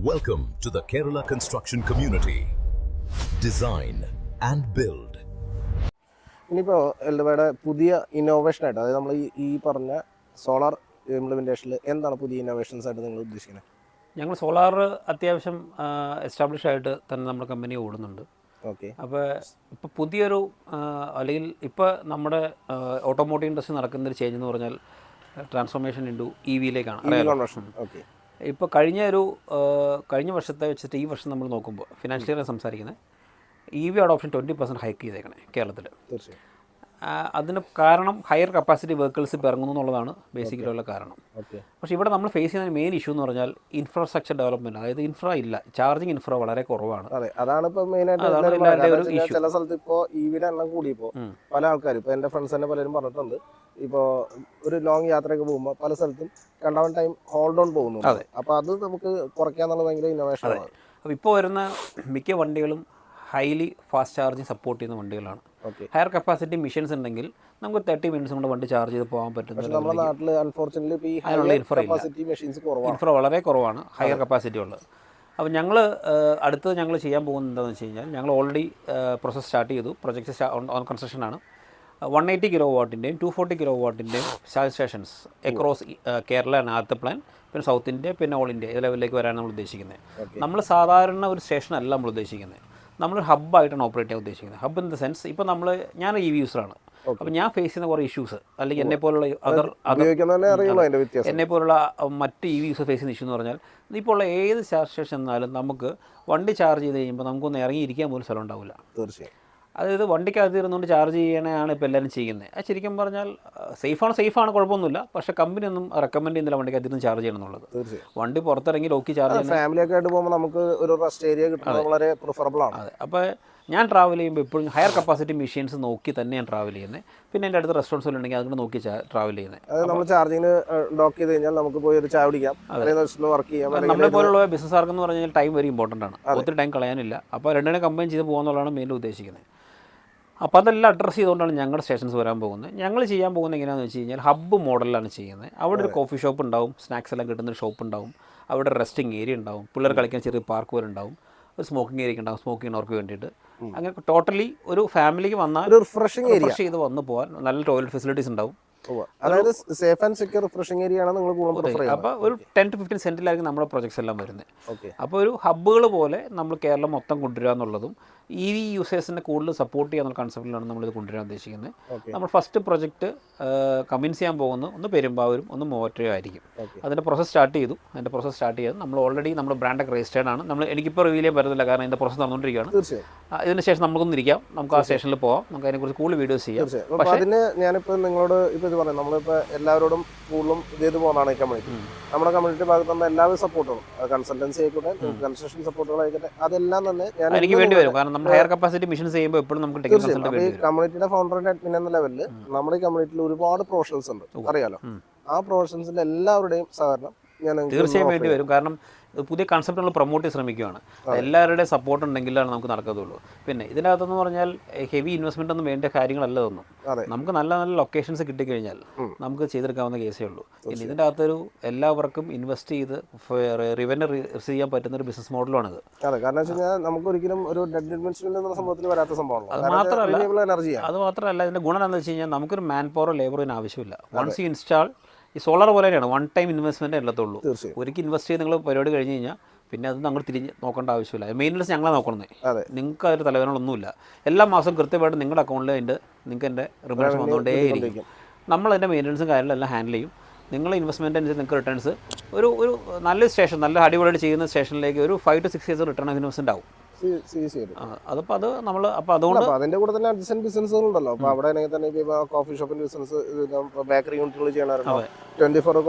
Welcome to the Kerala construction community. Design and build. ഇനിയിപ്പോൾ എൽഡവയുടെ പുതിയ ഇന്നോവേഷനായിട്ട് അതായത് നമ്മൾ ഈ പറഞ്ഞ സോളാർ ഇംപ്ലിമെൻറ്റേഷനിൽ എന്താണ് പുതിയ ഇന്നോവേഷൻസ് ആയിട്ട് നിങ്ങൾ ഉദ്ദേശിക്കുന്നത്? ഞങ്ങൾ സോളാർ അത്യാവശ്യം എസ്റ്റാബ്ലിഷ് ആയിട്ട് തന്നെ നമ്മുടെ കമ്പനി ഓടുന്നുണ്ട്. ഓക്കെ. അപ്പോൾ ഇപ്പോൾ പുതിയൊരു അല്ലെങ്കിൽ ഇപ്പോൾ നമ്മുടെ ഓട്ടോമോട്ടീവ് ഇൻഡസ്ട്രി നടക്കുന്നൊരു ചേഞ്ച് എന്ന് പറഞ്ഞാൽ ട്രാൻസ്ഫോർമേഷൻ ഇൻറ്റു ഇ വിയിലേക്കാണ്. ഓക്കെ. ഇപ്പോൾ കഴിഞ്ഞ വർഷത്തെ വെച്ചിട്ട് ഈ വർഷം നമ്മൾ നോക്കുമ്പോൾ ഫിനാൻഷ്യൽ ഇയർ സംസാരിക്കുന്നത് ഇ വി അഡോപ്ഷൻ 20% ഹൈക്ക് ചെയ്തേക്കണേ കേരളത്തിൽ. തീർച്ചയായും. അതിന് കാരണം ഹയർ കപ്പാസിറ്റി വെഹിക്കിൾസ് ഇപ്പോൾ ഇറങ്ങുന്നു എന്നുള്ളതാണ് ബേസിക്കലിയുള്ള കാരണം. പക്ഷേ ഇവിടെ നമ്മൾ ഫേസ് ചെയ്യുന്ന മെയിൻ ഇഷ്യൂ എന്ന് പറഞ്ഞാൽ ഇൻഫ്രാസ്ട്രക്ചർ ഡെവലപ്മെൻറ്റ്, അതായത് ഇല്ല, ചാർജിങ് ഇൻഫ്ര വളരെ കുറവാണ്. അതെ, അതാണ് ഇപ്പോൾ മെയിനായിട്ട് ചില സ്ഥലത്ത് ഇപ്പോൾ ഇ വിയുടെ എണ്ണം കൂടിയപ്പോൾ പല ആൾക്കാരും ഇപ്പോൾ എൻ്റെ ഫ്രണ്ട്സ് തന്നെ പലരും പറഞ്ഞിട്ടുണ്ട്, ഇപ്പോൾ ഒരു ലോങ് യാത്രയൊക്കെ പോകുമ്പോൾ പല സ്ഥലത്തും കണ്ടവൺ ടൈം ഹോൾഡ് ഓൺ പോകുന്നു. അതെ, അപ്പോൾ അത് നമുക്ക് കുറയ്ക്കാന്നുള്ളത് ഭയങ്കര ഇന്നോവേഷനാണ്. അപ്പോൾ ഇപ്പോൾ വരുന്ന മിക്ക വണ്ടികളും ഹൈലി ഫാസ്റ്റ് ചാർജിങ് സപ്പോർട്ട് ചെയ്യുന്ന വണ്ടികളാണ്. ഹയർ കപ്പാസിറ്റി മെഷീൻസ് ഉണ്ടെങ്കിൽ നമുക്ക് 30 മിനിറ്റ്സ് കൊണ്ട് വണ്ടി ചാർജ് ചെയ്ത് പോകാൻ പറ്റുന്ന നമ്മുടെ നാട്ടിൽ അൺഫോർച്യുനേറ്റ്ലി ഇൻഫ്ര വളരെ കുറവാണ് ഹയർ കപ്പാസിറ്റി ഉള്ളത്. അപ്പോൾ അടുത്തത് ഞങ്ങൾ ചെയ്യാൻ പോകുന്നത് എന്താണെന്ന് വെച്ച് കഴിഞ്ഞാൽ ഞങ്ങൾ ഓൾറെഡി പ്രോസസ് സ്റ്റാർട്ട് ചെയ്തു. പ്രൊജക്റ്റ് ഓൺ കൺസ്ട്രക്ഷനാണ്. 180 കിലോവാട്ടിൻ്റെയും 240 കിലോവാട്ടിൻ്റെയും ചാർജ് സ്റ്റേഷൻസ് അക്രോസ് കേരള ആണ് ആദ്യത്തെ പ്ലാൻ. പിന്നെ സൗത്ത് ഇന്ത്യ, പിന്നെ ഓൾ ഇന്ത്യ ഈ ലെവലിലേക്ക് വരാനാണ് നമ്മൾ ഉദ്ദേശിക്കുന്നത്. നമ്മൾ സാധാരണ ഒരു സ്റ്റേഷനല്ല നമ്മൾ ഉദ്ദേശിക്കുന്നത്, നമ്മളൊരു ഹബ്ബായിട്ടാണ് ഓപ്പറേറ്റ് ചെയ്യാൻ ഉദ്ദേശിക്കുന്നത്. ഹബ്ബ് ഇൻ ദ സെൻസ് ഇപ്പോൾ ഞാൻ ഇ വി യൂസറാണ്. അപ്പോൾ ഞാൻ ഫേസ് ചെയ്യുന്ന കുറേ ഇഷ്യൂസ് അല്ലെങ്കിൽ എന്നെപ്പോലുള്ള എന്നെപ്പോലുള്ള മറ്റ് ഇ വി യൂസർ ഫേസ് ചെയ്യുന്ന ഇഷ്യൂ എന്ന് പറഞ്ഞാൽ ഇപ്പോൾ ഉള്ള ഏത് ചാർജ് സ്റ്റേഷൻ എന്നാലും നമുക്ക് വണ്ടി ചാർജ് ചെയ്ത് കഴിയുമ്പോൾ നമുക്കൊന്ന് ഇറങ്ങിയിരിക്കാൻ പോലും സ്ഥലം ഉണ്ടാവില്ല. തീർച്ചയായും. അതായത് വണ്ടിക്കകത്ത് ഇരുന്നുകൊണ്ട് ചാർജ് ചെയ്യണതാണ് ഇപ്പോൾ എല്ലാവരും ചെയ്യുന്നത്. അത് ശരിക്കും പറഞ്ഞാൽ സേഫാണ്, കുഴപ്പമൊന്നുമില്ല. പക്ഷേ കമ്പനി ഒന്നും റെക്കമെൻഡ് ചെയ്യുന്നില്ല വണ്ടിക്കകത്ത് ഇരുന്ന് ചാർജ് ചെയ്യണം എന്നുള്ളത്. വണ്ടി പുറത്തിറങ്ങി ലോക്കി ചാർജ് ചെയ്യണം. ഫാമിലിയൊക്കെ ആയിട്ട് പോകുമ്പോൾ നമുക്ക് ഒരു റെസ്റ്റ് ഏരിയ കിട്ടുന്നത് വളരെ പ്രിഫറബിൾ ആണ്. അതെ. അപ്പോൾ ഞാൻ ട്രാവൽ ചെയ്യുമ്പോൾ എപ്പോഴും ഹയർ കപ്പാസിറ്റി മെഷീൻസ് നോക്കി തന്നെ ഞാൻ ട്രാവൽ ചെയ്യുന്നത്. പിന്നെ എൻ്റെ അടുത്ത് റെസ്റ്റോറൻറ്റ്സ് ഉണ്ടെങ്കിൽ അതുകൊണ്ട് നോക്കി ട്രാവൽ ചെയ്യുന്നത്. അതായത് നമ്മൾ ചാർജിങ്ങിന് ഡോക്ക് ചെയ്ത് കഴിഞ്ഞാൽ നമുക്ക് പോയി ഒരു ചായ കുടിക്കാം, വർക്ക് ചെയ്യാം. നമ്മളെ പോലുള്ള ബിസിനസ്സുകാർക്ക് എന്ന് പറഞ്ഞു കഴിഞ്ഞാൽ ടൈം വെരി ഇമ്പോർട്ടൻ്റ് ആണ്. ഒത്തിരി ടൈം കളയാനില്ല. അപ്പോൾ രണ്ടിനെ കമ്പൈൻ ചെയ്ത് പോകുന്നതാണ് മെയിൻ ഉദ്ദേശിക്കുന്നത്. അപ്പോൾ അതെല്ലാം അഡ്രസ്സ് ചെയ്തുകൊണ്ടാണ് ഞങ്ങളുടെ സ്റ്റേഷൻസ് വരാൻ പോകുന്നത്. ഞങ്ങൾ ചെയ്യാൻ പോകുന്നത് എങ്ങനെയാണെന്ന് വെച്ച് കഴിഞ്ഞാൽ ഹബ്ബ് മോഡലിലാണ് ചെയ്യുന്നത്. അവിടെ ഒരു കോഫി ഷോപ്പ് ഉണ്ടാവും, സ്നാക്സ് എല്ലാം കിട്ടുന്നൊരു ഷോപ്പ് ഉണ്ടാവും, അവിടെ റെസ്റ്റിംഗ് ഏരിയ ഉണ്ടാവും, പിള്ളേർ കളിക്കാൻ ചെറിയ പാർക്ക് പോലെ ഉണ്ടാവും, ഒരു സ്മോക്കിംഗ് ഏരിയ ഉണ്ടാവും സ്മോക്കിങ്ങിനവർക്ക് വേണ്ടിയിട്ട്. അങ്ങനെ ടോട്ടലി ഒരു ഫാമിലിക്ക് വന്നാൽ റിഫ്രഷിംഗ് ചെയ്ത് വന്ന് പോകാൻ നല്ല ടോയ്ലറ്റ് ഫെസിലിറ്റീസ് ഉണ്ടാവും. അതായത് safe and secure refreshing area ആണ് നിങ്ങൾ കൂടുതൽ പ്രിഫർ ചെയ്യുന്നത്. അപ്പോൾ ഒരു 10 to 15 സെൻറ്റിലായിരിക്കും നമ്മുടെ പ്രൊജക്ട്സ് എല്ലാം വരുന്നത്. അപ്പോൾ ഒരു ഹബ്ബുകൾ പോലെ നമ്മൾ കേരളം മൊത്തം കൊണ്ടുവരിക എന്നുള്ളതും ഇ വി യൂസേഴ്സിനെ കൂടുതൽ സപ്പോർട്ട് ചെയ്യാനുള്ള കൺസെപ്റ്റിലാണ് നമ്മളിത് കൊണ്ടുവരാൻ ഉദ്ദേശിക്കുന്നത്. നമ്മൾ ഫസ്റ്റ് പ്രൊജക്റ്റ് കമ്മിൻസ് ചെയ്യാൻ പോകുന്നത് ഒന്ന് പെരുമ്പാവൂരും ഒന്ന് മൂവാറ്റുപുഴയും ആയിരിക്കും. അതിൻ്റെ പ്രോസസ് സ്റ്റാർട്ട് ചെയ്തു. നമ്മൾ ഓൾറെഡി നമ്മുടെ ബ്രാൻഡൊക്കെ രജിസ്റ്റേർഡ് ആണ്. എനിക്കിപ്പോൾ റിവീൽ ചെയ്യാൻ പറ്റുന്നില്ല, കാരണം ഇതിൻ്റെ പ്രോസസ് നടന്നുകൊണ്ടിരിക്കുകയാണ്. ഇതിന് ശേഷം നമുക്കൊന്ന് ഇരിക്കാം, നമുക്ക് ആ സ്റ്റേഷനിൽ പോകാം, നമുക്ക് അതിനെക്കുറിച്ച് കൂടുതൽ വീഡിയോസ് ചെയ്യാം. പക്ഷേ അതിന് ഞാനിപ്പോൾ നിങ്ങളോട് ഇപ്പോൾ ഇത് പറയാം, നമ്മളിപ്പോൾ എല്ലാവരോടും കൂടുതലും ചെയ്ത് പോകുന്നതാണ് ഈ കമ്മ്യൂണിറ്റി. നമ്മുടെ കമ്മ്യൂണിറ്റി ഭാഗത്ത് നിന്ന് എല്ലാവരും സപ്പോർട്ടും കൺസൾട്ടൻസി ആയിക്കോട്ടെ, കൺസ്ട്രക്ഷൻ സപ്പോർട്ടുകളായിക്കോട്ടെ, അതെല്ലാം തന്നെ എനിക്ക് വേണ്ടി വരും. കാരണം നമ്മൾ ഹയർ കപ്പാസിറ്റി മെഷീൻസ് ചെയ്യുമ്പോൾ എപ്പോഴും നമുക്ക് കമ്മ്യൂണിറ്റിയുടെ ഫൗണ്ടർ ആൻഡ് അഡ്മിൻ എന്ന ലെവലിൽ നമ്മുടെ ഈ കമ്മ്യൂണിറ്റിയിൽ ഒരുപാട് പ്രൊഫഷണൽസ് ഉണ്ട്, അറിയാലോ. ആ പ്രൊഫഷണൽസിന്റെ എല്ലാവരുടെയും സഹകരണം തീർച്ചയായും വേണ്ടി വരും. കാരണം പുതിയ കൺസെപ്റ്റ് നമ്മൾ പ്രൊമോട്ട് ചെയ്യാൻ ശ്രമിക്കുകയാണ്. എല്ലാവരുടെയും സപ്പോർട്ട് ഉണ്ടെങ്കിലാണ് നമുക്ക് നടക്കത്തുള്ളൂ. പിന്നെ ഇതിൻ്റെ അകത്തെന്ന് പറഞ്ഞാൽ ഹെവി ഇൻവെസ്റ്റ്മെൻ്റ് ഒന്നും വേണ്ട കാര്യങ്ങളല്ല ഇതൊന്നും. നമുക്ക് നല്ല നല്ല ലൊക്കേഷൻസ് കിട്ടിക്കഴിഞ്ഞാൽ നമുക്ക് ചെയ്തെടുക്കാവുന്ന കേസേ ഉള്ളൂ. പിന്നെ ഇതിൻ്റെ അകത്തൊരു എല്ലാവർക്കും ഇൻവെസ്റ്റ് ചെയ്ത് റിവന്യൂ റിസീവ് ചെയ്യാൻ പറ്റുന്ന ഒരു ബിസിനസ് മോഡലാണിത്. അതെ, കാരണം വെച്ച് കഴിഞ്ഞാൽ നമുക്ക് ഒരിക്കലും ഒരു ഡെഡ് ഇൻവെസ്റ്റ്മെന്റ് എന്ന സംഭവത്തിൽ വരാത്ത സംഭവമാണ്. അത് മാത്രമല്ല ഇതിൻ്റെ ഗുണം എന്താണെന്ന് വെച്ച് കഴിഞ്ഞാൽ നമുക്കൊരു മാൻ പവറോ ലേബറോ ആവശ്യമില്ല. വൺസ് യു ഇൻസ്റ്റാൾ, ഈ സോളാർ പോലെ തന്നെയാണ്, വൺ ടൈം ഇൻവെസ്റ്റ്മെൻറ്റ് എല്ലാത്തുള്ളൂ. ഒരിക്കൽ ഇൻവെസ്റ്റ് ചെയ്ത് നിങ്ങൾ പരിപാടി കഴിഞ്ഞ് കഴിഞ്ഞാൽ പിന്നെ അത് നമ്മൾ തിരിഞ്ഞ് നോക്കേണ്ട ആവശ്യമില്ല. മെയിൻ്റനൻസ് ഞങ്ങളെ നോക്കണത്. നിങ്ങൾക്ക് അതിൽ തലവേദനകളൊന്നുമില്ല. എല്ലാ മാസം കൃത്യമായിട്ട് നിങ്ങളുടെ അക്കൗണ്ടിൽ നിങ്ങൾക്ക് എൻ്റെ റിമൈൻഡേഴ്സ് വന്നുകൊണ്ടേയിരിക്കും. നമ്മളതിൻ്റെ മെയിൻ്റനൻസും കാര്യങ്ങളെല്ലാം ഹാൻഡിൽ ചെയ്യും. നിങ്ങളുടെ ഇൻവെസ്റ്റ്മെൻറ്റ് അനുസരിച്ച് നിങ്ങൾക്ക് റിട്ടേൺസ് ഒരു നല്ല സ്റ്റേഷൻ, നല്ല അടിപൊളിയായിട്ട് ചെയ്യുന്ന സ്റ്റേഷനിലേക്ക് ഒരു 5 to 6 years return of investment ആവും. അതിപ്പോൾ അത് നമ്മൾ അപ്പോൾ അതുകൊണ്ട് അതിൻ്റെ കൂടെ തന്നെ അഡ്ജസ്റ്റന്റ് ബിസിനസ്സുകളുണ്ടല്ലോ. അപ്പോൾ അവിടെ തന്നെ കോഫി ഷോപ്പിൻ്റെ ബിസിനസ്, ബേക്കറി യൂണിറ്റുകൾ ചെയ്യാനായിരുന്നു, 24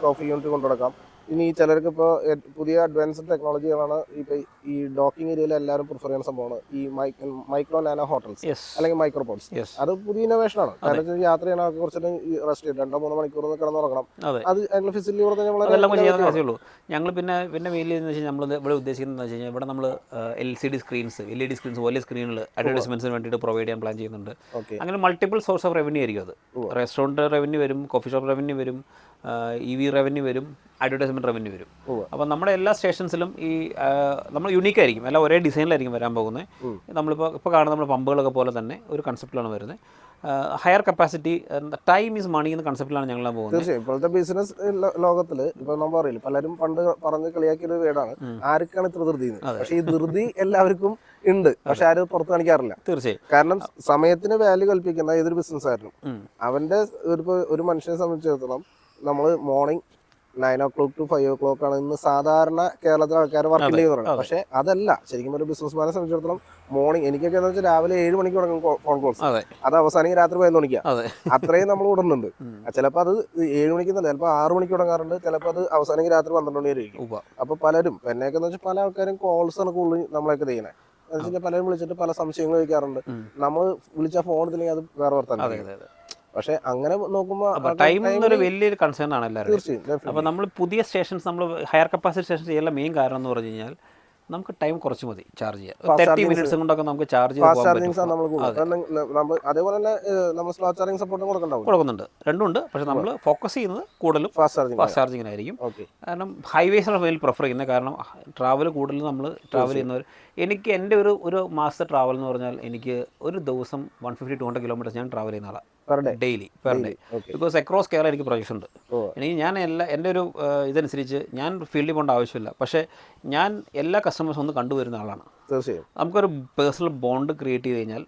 കോഫി യൂണിറ്റ് കൊണ്ടുനടക്കാം. ഇനി ചിലർക്ക് ഇപ്പോൾ പുതിയ അഡ്വാൻസ്ഡ് ടെക്നോളജികളാണ് ഇപ്പോൾ ഈ ഡോക്കിംഗ് ഏരിയയിൽ എല്ലാവരും പ്രിഫർ ചെയ്യുന്ന സംഭവമാണ് ഈ മൈക്രോ നാനോ ഹോട്ടൽസ് അല്ലെങ്കിൽ മൈക്രോപോഡ്സ്. അത് പുതിയ ഇന്നോവേഷനാണ്. കാരണം യാത്ര ചെയ്യണ കുറച്ചിട്ട് റെസ്റ്റ് ചെയ്യും, 2-3 മണിക്കൂർ കിടന്നുറങ്ങണം. അത് അതിനുള്ള ഫെസിലിറ്റി കൂടെ നമ്മൾ ഞങ്ങൾ പിന്നെ മെയിൻലി എന്ന് വെച്ചാൽ നമ്മൾ ഇവിടെ ഉദ്ദേശിക്കുന്നത് വെച്ച് കഴിഞ്ഞാൽ ഇവിടെ നമ്മൾ LCD സ്ക്രീൻസ്, LED സ്ക്രീൻസ്, വലിയ സ്ക്രീനിൽ അഡ്വർടൈസ്മെന്റ്സിന് വേണ്ടിയിട്ട് പ്രൊവൈഡ് ചെയ്യാൻ പ്ലാൻ ചെയ്യുന്നുണ്ട്. അങ്ങനെ മൾട്ടിപ്പിൾ സോഴ്സ് ഓഫ് റവന്യൂ ആയിരിക്കും അത്. റെസ്റ്റോറൻറ്റ് റവന്യൂ വരും, കോഫി ഷോപ്പ് റവന്യൂ വരും, EV റവന്യൂ വരും, അഡ്വർടൈസ്മെൻറ്റ് റവന്യൂ വരും. അപ്പോൾ നമ്മുടെ എല്ലാ സ്റ്റേഷൻസിലും ഈ നമ്മൾ യുണീക്ക് ആയിരിക്കും, എല്ലാം ഒരേ ഡിസൈനിലായിരിക്കും വരാൻ പോകുന്നത്. ഇപ്പോൾ കാണുന്ന നമ്മൾ പമ്പുകളൊക്കെ പോലെ തന്നെ ഒരു കൺസെപ്റ്റിലാണ് വരുന്നത്. Higher capacity, time is money എന്ന കൺസെപ്റ്റിലാണ് ഞങ്ങൾ പോകുന്നത്. തീർച്ചയായും ഇപ്പോഴത്തെ ബിസിനസ് ലോകത്തിൽ ഇപ്പോൾ നമ്മൾ പറയില്ല, പലരും പണ്ട് പറഞ്ഞ് കളിയാക്കിയൊരു വേർഡാണ് ആർക്കാണ് ഇത്ര ധൃതി. പക്ഷേ ഈ ധൃതി എല്ലാവർക്കും ഉണ്ട്, പക്ഷെ ആരും പുറത്ത് കാണിക്കാറില്ല. തീർച്ചയായും. കാരണം സമയത്തിന് വാല്യൂ കൽപ്പിക്കുന്ന ഏതൊരു ബിസിനസ് ആയിരുന്നു അവന്റെ ഒരു മനുഷ്യനെ സംബന്ധിച്ചിടത്തോളം നമ്മൾ മോർണിംഗ് 9 o'clock to 5 o'clock ആണ് ഇന്ന് സാധാരണ കേരളത്തിലെ ആൾക്കാർ വർക്ക് ചെയ്യുന്നത്. പക്ഷെ അതല്ല ശരിക്കും ഒരു ബിസിനസ്മാനെ സംബന്ധിച്ചിടത്തോളം മോർണിംഗ് എനിക്കൊക്കെ എന്ന് വെച്ചാൽ രാവിലെ 7 മണിക്ക് തുടങ്ങും ഫോൺ കോൾസ്, അത് അവസാനിക്ക് രാത്രി 11 മണിക്കാ. അത്രയും നമ്മൾ വിടുന്നുണ്ട്. ചിലപ്പോൾ അത് 7 മണിക്ക് തന്നെ, ചിലപ്പോൾ 6 മണിക്ക് തുടങ്ങാറുണ്ട്, ചിലപ്പോൾ അത് അവസാനിക്ക് രാത്രി 12 മണി വരെ ഇരിക്കും. അപ്പൊ പലരും എന്നെയൊക്കെ എന്ന് വെച്ചാൽ പല ആൾക്കാരും കോൾസ് ആണ് കൂടുതൽ നമ്മളൊക്കെ ചെയ്യുന്നത്. എന്ന് വെച്ചാൽ പലരും വിളിച്ചിട്ട് പല സംശയങ്ങൾ ചോദിക്കാറുണ്ട്. നമ്മൾ വിളിച്ച ഫോൺ ഇതില്ലെങ്കിൽ അത് വേറെ വർത്താനം. പക്ഷെ അങ്ങനെ നോക്കുമ്പോൾ ടൈം എന്നൊരു വലിയൊരു കൺസേൺ ആണ് എല്ലാവരും. അപ്പോൾ നമ്മൾ പുതിയ സ്റ്റേഷൻസ്, നമ്മൾ ഹയർ കപ്പാസിറ്റി സ്റ്റേഷൻ ചെയ്യാനുള്ള മെയിൻ കാരണം എന്ന് പറഞ്ഞു കഴിഞ്ഞാൽ നമുക്ക് ടൈം കുറച്ച് മതി ചാർജ് ചെയ്യാം. 30 മിനിറ്റ്സ് കൊണ്ടൊക്കെ നമുക്ക് ചാർജ് അതേപോലെ തന്നെ നമ്മൾ സ്ലോ ചാർജിങ് സപ്പോർട്ടും കൊടുക്കുന്നുണ്ട്. രണ്ടുമുണ്ട്. പക്ഷെ നമ്മൾ ഫോക്കസ് ചെയ്യുന്നത് കൂടുതലും ഫാസ്റ്റ് ചാർജിങ്ങിനായിരിക്കും. കാരണം ഹൈവേസിലാണ് വെൽ പ്രിഫർ ചെയ്യുന്നത്. കാരണം ട്രാവൽ കൂടുതൽ നമ്മൾ ട്രാവൽ ചെയ്യുന്നവർ, എനിക്ക് എൻ്റെ ഒരു മാസത്തെ ട്രാവൽ എന്ന് പറഞ്ഞാൽ എനിക്ക് ഒരു ദിവസം 150-200 കിലോമീറ്റേഴ്സ് ഞാൻ ട്രാവൽ ചെയ്യുന്ന ആളാണ് daily per day. Because across Kerala എനിക്ക് പ്രൊജക്ഷൻ ഉണ്ട്. എനിക്ക് ഞാൻ എൻ്റെ ഒരു ഇതനുസരിച്ച് ഞാൻ ഫീൽഡിൽ പോകേണ്ട ആവശ്യമില്ല. പക്ഷേ ഞാൻ എല്ലാ കസ്റ്റമേഴ്സും ഒന്ന് കണ്ടുവരുന്ന ആളാണ്. തീർച്ചയായും നമുക്കൊരു പേഴ്സണൽ ബോണ്ട് ക്രിയേറ്റ് ചെയ്ത് കഴിഞ്ഞാൽ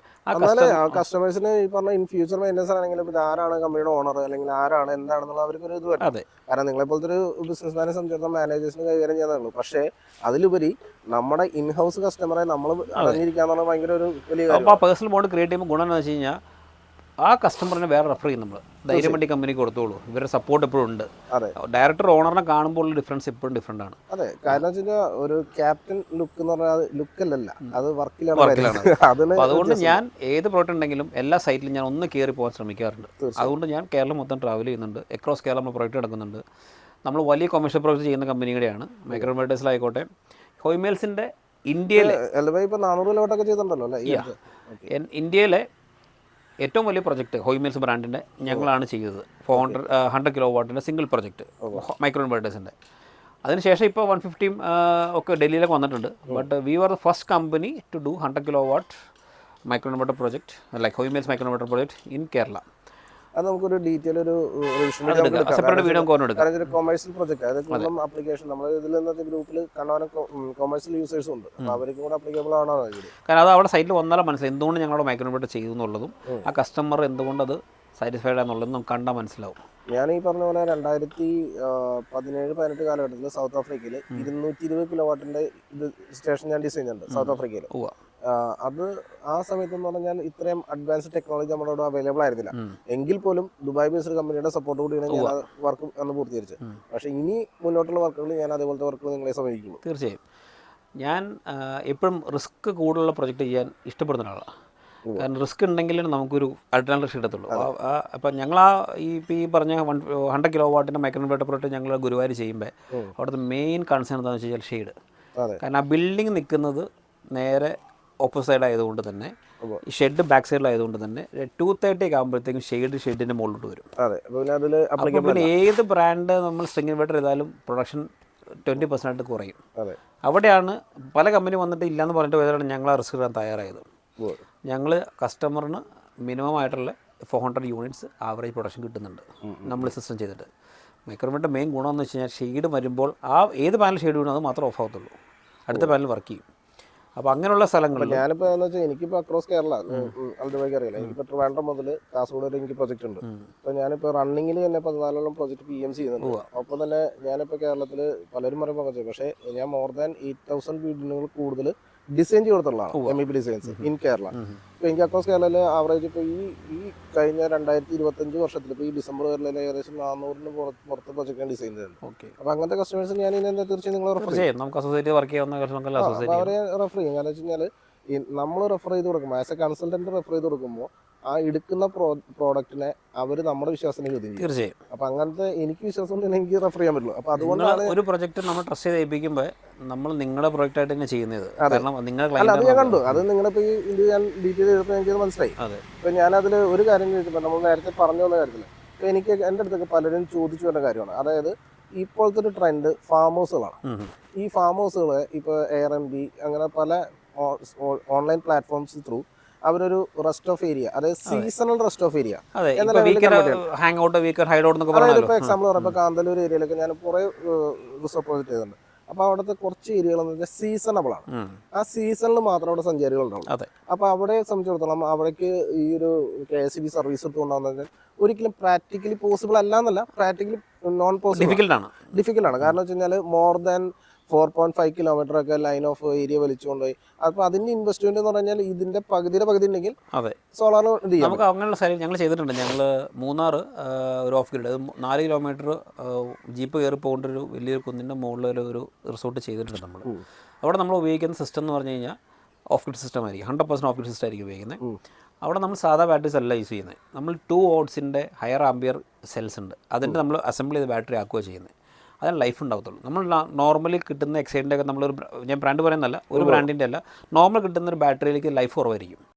കസ്റ്റമേഴ്സിന് ഈ പറഞ്ഞ ഇൻ ഫ്യൂച്ചർ മെയിൻ്റെനൻസ് ആണെങ്കിലും ഇത് ആരാണ് കമ്പനിയുടെ ഓണർ അല്ലെങ്കിൽ ആരാണ് എന്താണെന്നുള്ള അവർക്കൊരു ഇത് വരും. കാരണം നിങ്ങളെപ്പോലത്തെ ഒരു ബിസിനസ്മാനെ സംബന്ധിച്ചിടത്തോളം മാനേജേഴ്സിന് കൈകാര്യം ചെയ്യാനുള്ളൂ. പക്ഷേ അതിലുപരി നമ്മുടെ ഇൻഹൗസ് കസ്റ്റമറെ നമ്മൾ അറിഞ്ഞിരിക്കാന്നുള്ള ഭയങ്കര ഒരു വലിയ കാര്യം. അപ്പോൾ ആ പേഴ്സണൽ ബോണ്ട് ക്രിയേറ്റ് ചെയ്യുമ്പോൾ ഗുണം എന്ന് വെച്ച് കഴിഞ്ഞാൽ ആ കസ്റ്റമറിനെ വേറെ റെഫർ ചെയ്യും. നമ്മൾ ധൈര്യം വേണ്ടി കമ്പനിക്ക് കൊടുത്തോളൂ, ഇവരുടെ സപ്പോർട്ട് എപ്പോഴും ഉണ്ട്. ഡയറക്ടർ ഓണറിനെ കാണുമ്പോൾ ഡിഫറൻസ് എപ്പോഴും ഡിഫറെൻ്റ് ആണ്. അതെ, കാരണം വെച്ച് കഴിഞ്ഞാൽ ഒരു ക്യാപ്റ്റൻ ലുക്ക് എന്ന് പറഞ്ഞാൽ ലുക്കല്ലല്ല, അത് വർക്കിലാണ്. അതുകൊണ്ട് ഞാൻ ഏത് പ്രോഡക്റ്റ് ഉണ്ടെങ്കിലും എല്ലാ സൈറ്റിലും ഞാൻ ഒന്ന് കയറി പോകാൻ ശ്രമിക്കാറുണ്ട്. അതുകൊണ്ട് ഞാൻ കേരളം മൊത്തം ട്രാവൽ ചെയ്യുന്നുണ്ട്. അക്രോസ് കേരളം നമ്മൾ പ്രോജക്റ്റ് നടക്കുന്നുണ്ട്. നമ്മൾ വലിയ കൊമേഴ്ഷ്യൽ പ്രോജക്റ്റ് ചെയ്യുന്ന കമ്പനികളുടെയാണ്. മൈക്രോ ഇൻവെർട്ടേഴ്സിലായിക്കോട്ടെ, ഹോയ്മേൽസിൻ്റെ ഇന്ത്യയിലെ ഇപ്പോൾ 400 കിലോവാട്ടൊക്കെ ചെയ്തിട്ടുണ്ടല്ലോ അല്ലേ? ഇന്ത്യയിലെ ഏറ്റവും വലിയ പ്രൊജക്റ്റ് ഹോയ്മേൽസ് ബ്രാൻഡിൻ്റെ ഞങ്ങളാണ് ചെയ്തത്. 100 കിലോ വാട്ടിൻ്റെ സിംഗിൾ പ്രൊജക്റ്റ് മൈക്രോ ഇൻവെർട്ടേഴ്സിൻ്റെ. അതിനുശേഷം ഇപ്പോൾ 150 ഒക്കെ ഡൽഹിയിലൊക്കെ വന്നിട്ടുണ്ട്. But we are the first company to do 100 kilo watt micro inverter project like Hoymiles micro inverter project in Kerala. അത് നമുക്കൊരു ഡീറ്റെയിൽ ഒരു സെപ്പറേറ്റ് വീഡിയോ കാരണം കൊമേഴ്സ്യൽ പ്രൊജക്ട്, അതായത് ആപ്ലിക്കേഷൻ നമ്മൾ ഇതിൽ നിന്നത്തെ ഗ്രൂപ്പിൽ കാണാൻ കൊമേഴ്സ്യൽ യൂസേഴ്സും ഉണ്ട്. അപ്പോൾ അവർക്കും കൂടെ അപ്ലിക്കബിൾ ആണോ? കാരണം അത് അവിടെ സൈറ്റിൽ വന്നാലും മനസ്സിലായി എന്തുകൊണ്ട് ഞങ്ങളുടെ മൈക്രോ ഇൻവെർട്ടർ ചെയ്തു എന്നുള്ളതും ആ കസ്റ്റമർ എന്തുകൊണ്ട് അത് സാറ്റിസ്ഫൈഡ് ആണെന്നുള്ളതും നമുക്ക് കണ്ടാൽ മനസ്സിലാവും. ഞാൻ ഈ പറഞ്ഞ പോലെ 2017-18 കാലഘട്ടത്തിൽ സൗത്ത് ആഫ്രിക്കയിൽ 220 കിലോ വാട്ടിന്റെ ഇത് സ്റ്റേഷൻ ഞാൻ ഡിസൈൻ ചെയ്യുന്നുണ്ട് സൗത്ത് ആഫ്രിക്കയിൽ. അത് ആ സമയത്ത് എന്ന് പറഞ്ഞാൽ ഇത്രയും അഡ്വാൻസ്ഡ് ടെക്നോളജി നമ്മുടെ അവിടെ അവൈലബിൾ ആയിരുന്നില്ല. എങ്കിൽ പോലും ദുബായ് ബേസ്ഡ് കമ്പനിയുടെ സപ്പോർട്ട് കൂടിയാണ് ഞാൻ വർക്ക് അന്ന് പൂർത്തീകരിച്ചത്. പക്ഷേ ഇനി മുന്നോട്ടുള്ള വർക്കുകൾ ഞാൻ അതേപോലത്തെ വർക്കുകൾ നിങ്ങളെ സമീപിക്കുന്നു. തീർച്ചയായും. ഞാൻ എപ്പോഴും റിസ്ക് കൂടുതലുള്ള പ്രൊജക്റ്റ് ചെയ്യാൻ ഇഷ്ടപ്പെടുന്ന ഒരാളാണ്. കാരണം റിസ്ക് ഉണ്ടെങ്കിലും നമുക്കൊരു അഡ്വാൻറ്റേജ് കിട്ടത്തുള്ളൂ. അപ്പം ഞങ്ങൾ ഈ പറഞ്ഞ 100 കിലോ വാട്ടിൻ്റെ മൈക്രോ ഇൻവെർട്ടർ പ്രൊജക്റ്റ് ഞങ്ങൾ ഗുരുവായൂർ ചെയ്യുമ്പോൾ അവിടുത്തെ മെയിൻ കൺസേൺ എന്താണെന്ന് വെച്ച് കഴിഞ്ഞാൽ ഷെയ്ഡ്. കാരണം ആ ബിൽഡിംഗ് നിൽക്കുന്നത് നേരെ ഓപ്പോസിറ്റ് സൈഡ് ആയതുകൊണ്ട് തന്നെ, ഈ ഷെഡ് ബാക്ക് സൈഡിലായതുകൊണ്ട് തന്നെ 230 ഒക്കെ ആകുമ്പോഴത്തേക്കും ഷെഡിൻ്റെ മുകളിലോട്ട് വരും. പിന്നെ ഏത് ബ്രാൻഡ് നമ്മൾ സ്ട്രിംഗ് ഇൻവെർട്ടർ ചെയ്താലും പ്രൊഡക്ഷൻ 20% കുറയും. അവിടെയാണ് പല കമ്പനി വന്നിട്ട് ഇല്ലയെന്ന് പറഞ്ഞിട്ട് പോയതാണ് ഞങ്ങൾ ആ റിസ്ക് എടുക്കാൻ തയ്യാറായത്. ഞങ്ങൾ കസ്റ്റമറിന് മിനിമം ആയിട്ടുള്ള 400 യൂണിറ്റ്സ് ആവറേജ് പ്രൊഡക്ഷൻ കിട്ടുന്നുണ്ട് നമ്മൾ സിസ്റ്റം ചെയ്തിട്ട്. മൈക്രോ ഇൻവെർട്ടർ മെയിൻ ഗുണമെന്ന് വെച്ച് കഴിഞ്ഞാൽ ഷെയ്ഡ് വരുമ്പോൾ ആ ഏത് പാനൽ ഷെയ്ഡ് വീണോ അത് മാത്രമേ ഓഫ് ആകത്തുള്ളൂ, അടുത്ത പാനൽ വർക്ക് ചെയ്യും. അപ്പോൾ അങ്ങനെയുള്ള സ്ഥലങ്ങളിൽ ഞാനിപ്പോൾ എന്ന് വെച്ചാൽ എനിക്കിപ്പോൾ അക്രോസ് കേരള അൽദുബായ്ക്ക് അറിയില്ല, എനിക്കിപ്പോൾ ട്രിവാൻഡ്രം മുതൽ കാസർഗോഡ് വരെ എനിക്ക് പ്രൊജക്റ്റ് ഉണ്ട്. അപ്പോൾ ഞാനിപ്പോൾ റണ്ണിങ്ങിൽ തന്നെ 14 പ്രൊജക്റ്റ് PMC ചെയ്യുന്നുണ്ട്. ഒപ്പം തന്നെ ഞാനിപ്പോൾ കേരളത്തിൽ പലരും പറയുമ്പോൾ പക്ഷേ ഞാൻ മോർ ദാൻ 8000 ബിൽഡിങ്ങുകൾ കൂടുതൽ ഡിസൈൻ ചെയ്ത് കൊടുത്തുള്ളതാണ് MEP ഡിസൈൻസ് ഇൻ കേരള. ഇപ്പോൾ എനിക്ക് അക്രോസ് കേരളയിൽ ആവറേജ് ഇപ്പോൾ ഈ കഴിഞ്ഞ 2025 വർഷത്തിൽ ഇപ്പോൾ ഈ ഡിസംബർ വരെ ഏകദേശം 400-ന് പുറത്ത് പ്രൊജക്റ്റ് ഡിസൈൻ ചെയ്യുന്നത്. അപ്പോൾ അങ്ങനത്തെ കസ്റ്റമേഴ്സ് ഞാൻ ഇനി തീർച്ചയായും നിങ്ങൾ റെഫർ ചെയ്യും. അവരെ റെഫർ ചെയ്യും. കാരണം വെച്ച് കഴിഞ്ഞാൽ നമ്മൾ റെഫർ ചെയ്ത് കൊടുക്കുമ്പോൾ ആസ് എ കൺസൾട്ടന്റ് റെഫർ ചെയ്ത് കൊടുക്കുമ്പോൾ ആ എടുക്കുന്ന പ്രോഡക്റ്റിനെ അവർ നമ്മുടെ വിശ്വാസത്തിന് ചോദ്യം ചെയ്യും. തീർച്ചയായും. അപ്പോൾ അങ്ങനത്തെ എനിക്ക് വിശ്വാസം ഉണ്ടെങ്കിൽ എനിക്ക് റെഫർ ചെയ്യാൻ പറ്റുള്ളൂ. അപ്പോൾ അതുകൊണ്ടാണ് ഒരു പ്രൊജക്റ്റ് നമ്മൾ ട്രസ്റ്റ് ചെയ്ത് ഏൽപ്പിക്കുമ്പോൾ നമ്മൾ നിങ്ങളുടെ പ്രൊജക്റ്റ് ആയിട്ട് തന്നെ ചെയ്യുന്നത്. കാരണം അല്ല, അത് ഞാൻ കണ്ടു. അത് നിങ്ങളിപ്പോൾ ഈ ഇത് ഞാൻ ഡീറ്റെയിൽ ചെയ്തപ്പോൾ എനിക്കത് മനസ്സിലായി. ഇപ്പോൾ ഞാനതിൽ ഒരു കാര്യം ചോദിച്ചപ്പോൾ നമ്മൾ നേരത്തെ പറഞ്ഞു വന്ന കാര്യത്തിൽ ഇപ്പോൾ എനിക്ക് എൻ്റെ അടുത്തൊക്കെ പലരും ചോദിച്ചു വരുന്ന കാര്യമാണ്. അതായത് ഇപ്പോഴത്തെ ഒരു ട്രെൻഡ് ഫാം ഹൗസുകളാണ്. ഈ ഫാം ഹൗസുകൾ ഇപ്പോൾ Airbnb അങ്ങനെ പല ഓൺലൈൻ പ്ലാറ്റ്ഫോംസ് ത്രൂ അവരൊരു റെസ്റ്റ് ഓഫ് ഏരിയ, അതായത് സീസണൽ റെസ്റ്റ് ഓഫ് ഏരിയ അതായത് ഇപ്പോൾ എക്സാമ്പിൾ പറയുമ്പോൾ കാന്തല്ലൂർ ഏരിയയിലൊക്കെ ഞാൻ കുറേ റിസോർട്ട് പ്രോജക്ട് ചെയ്തിട്ടുണ്ട്. അപ്പോൾ അവിടുത്തെ കുറച്ച് ഏരിയകൾ എന്ന് വെച്ചാൽ സീസണബിൾ ആണ്. ആ സീസണിൽ മാത്രം അവിടെ സഞ്ചാരികൾ ഉണ്ടാവും. അപ്പോൾ അവിടെ സംബന്ധിച്ചിടത്തോളം അവിടേക്ക് ഈ ഒരു KSB സർവീസ് എടുത്തുകൊണ്ടാകുന്നത് ഒരിക്കലും പ്രാക്ടിക്കലി പോസിബിൾ അല്ല എന്നല്ല, പ്രാക്ടിക്കലി നോൺ പോസിബിൾ ഡിഫിക്കൽട്ട് ആണ്. കാരണം വെച്ച് കഴിഞ്ഞാൽ മോർ ദാൻ 4.5 കിലോമീറ്റർ ഒക്കെ ലൈൻ ഓഫ് ഏരിയ വലിച്ചുകൊണ്ടുപോയി. അപ്പോൾ അതിന്റെ ഇൻവെസ്റ്റ്മെന്റ് എന്ന് പറഞ്ഞാൽ ഇതിന്റെ പകുതിയുടെ പകുതി ഉണ്ടെങ്കിൽ സോളാർ നമുക്ക് അങ്ങനെയുള്ള സ്ഥലം ഞങ്ങൾ ചെയ്തിട്ടുണ്ട്. ഞങ്ങൾ മൂന്നാർ ഒരു ഓഫ് ഗ്രിഡ് 4 കിലോമീറ്റർ ജീപ്പ് കയറി പോകേണ്ട ഒരു വലിയൊരു കുന്നിൻ്റെ മുകളിൽ ഒരു റിസോർട്ട് ചെയ്തിട്ടുണ്ട് നമ്മൾ. അവിടെ നമ്മൾ ഉപയോഗിക്കുന്ന സിസ്റ്റം എന്ന് പറഞ്ഞു കഴിഞ്ഞാൽ ഓഫ് ഗ്രിഡ് സിസ്റ്റം ആയിരിക്കും, 100% ഓഫ് ഗ്രിഡ് സിസ്റ്റം ആയിരിക്കും ഉപയോഗിക്കുന്നത്. അവിടെ നമ്മൾ സാധാ ബാറ്ററീസ് അല്ല യൂസ് ചെയ്യുന്നത്. നമ്മൾ 2 വോൾട്ട്സിൻ്റെ ഹയർ ആംബിയർ സെൽസ് ഉണ്ട്, അതിൻ്റെ നമ്മൾ അസംബിൾ ചെയ്ത് ബാറ്ററി ആക്കുകയാണ് ചെയ്യുന്നത്. അതിന് ലൈഫ് ഉണ്ടാകത്തുള്ളൂ. നമ്മൾ നോർമലി കിട്ടുന്ന എക്സൈഡിൻ്റെ ഒക്കെ നമ്മളൊരു, ഞാൻ ബ്രാൻഡ് പറയുന്നതല്ല, ഒരു ബ്രാൻഡിൻ്റെ അല്ല, നോർമൽ കിട്ടുന്ന ഒരു ബാറ്ററിയിലേക്ക് ലൈഫ് കുറവായിരിക്കും.